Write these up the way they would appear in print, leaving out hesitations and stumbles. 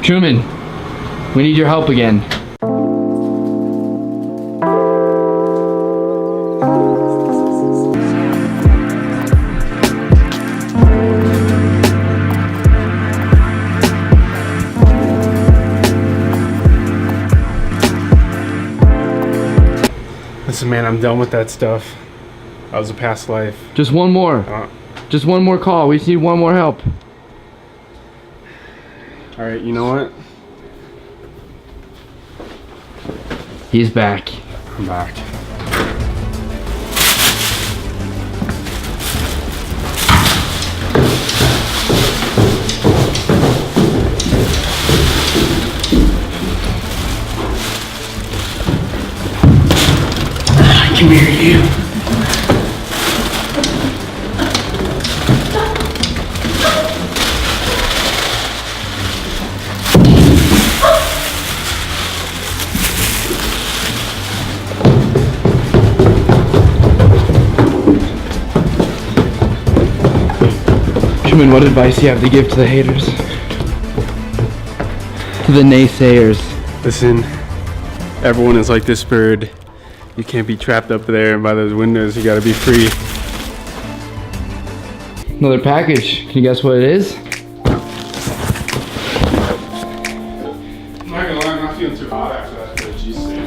Truman, we need your help again. Listen, man, I'm done with that stuff. That was a past life. Just one more. Just one more call. We just need one more help. All right, you know what? He's back. I'm back. Come here, you. Truman, what advice do you have to give to the haters? To the naysayers? Listen, everyone is like this bird. You can't be trapped up there by those windows. You gotta be free. Another package. Can you guess what it is? I'm not gonna lie, I'm not feeling too hot after that cheese steak.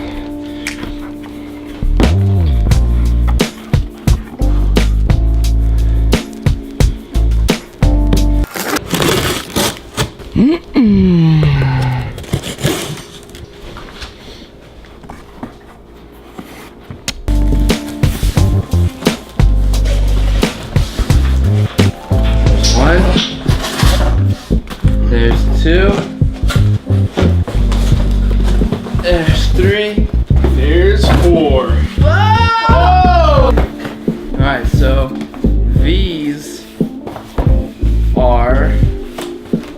There's two. There's three. There's four. Whoa! Alright, so these are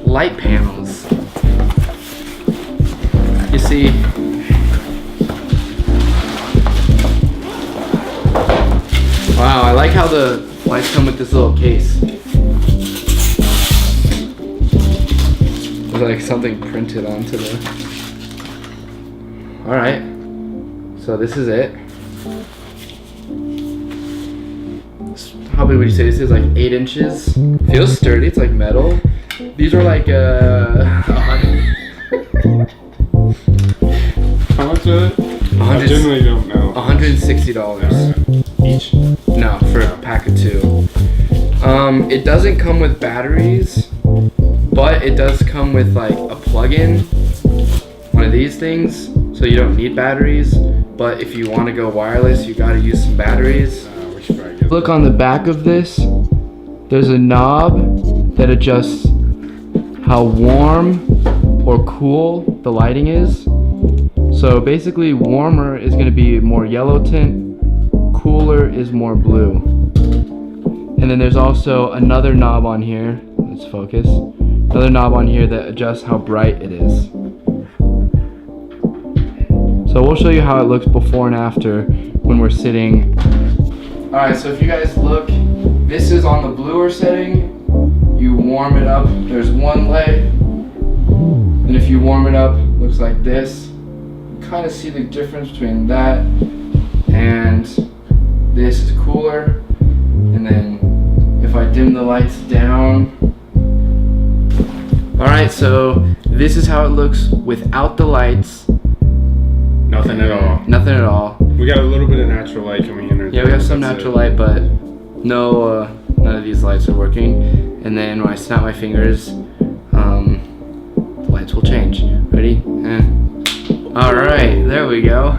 light panels. You see, wow, I like how the lights come with this little case. There's like something printed onto the... Alright, so this is it. How big would you say this is? Like 8 inches? Feels sturdy, it's like metal. These are like How much is it? I generally don't know. $160. Each? No, for a pack of 2. It doesn't come with batteries, but it does come with like a plug-in, one of these things, so you don't need batteries. But if you want to go wireless, you got to use some batteries. We should probably get Look on the back of this. There's a knob that adjusts how warm or cool the lighting is. So basically, warmer is going to be more yellow tint, cooler is more blue. And then there's also another knob on here. Let's focus. Another knob on here that adjusts how bright it is. So we'll show you how it looks before and after when we're sitting. Alright, so if you guys look, this is on the bluer setting. You warm it up, there's one light. And if you warm it up, it looks like this. You kind of see the difference between that and this is cooler. And then if I dim the lights down. Alright, so this is how it looks without the lights. nothing at all. Nothing at all. We got a little bit of natural light coming in. Yeah, we have some natural light, but no, none of these lights are working. And then when I snap my fingers, the lights will change. Ready? All right, there we go.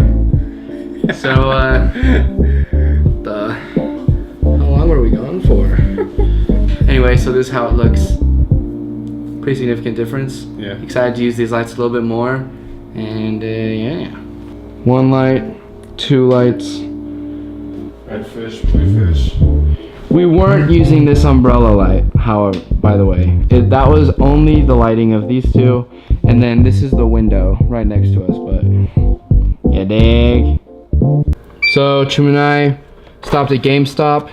So, how long were we gone for? Anyway, so this is how it looks. Pretty significant difference. Yeah. Excited to use these lights a little bit more, and yeah. One light, 2 lights. Red fish, blue fish. We weren't using this umbrella light, however, by the way. That was only the lighting of these 2, and then this is the window right next to us, but yeah, dig. So Truman and I stopped at GameStop,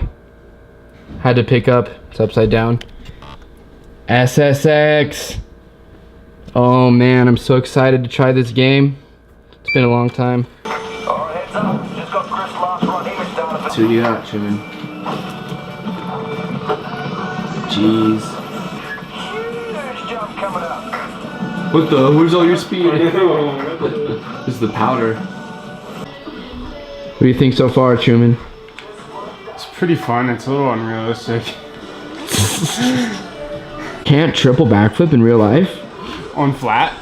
had to pick up, it's upside down, SSX. Oh man, I'm so excited to try this game. It's been a long time. So what you got, Truman? Jeez. Huge jump coming up. What the? Where's all your speed? This is the powder. What do you think so far, Truman? It's pretty fun. It's a little unrealistic. Can't triple backflip in real life? On flat?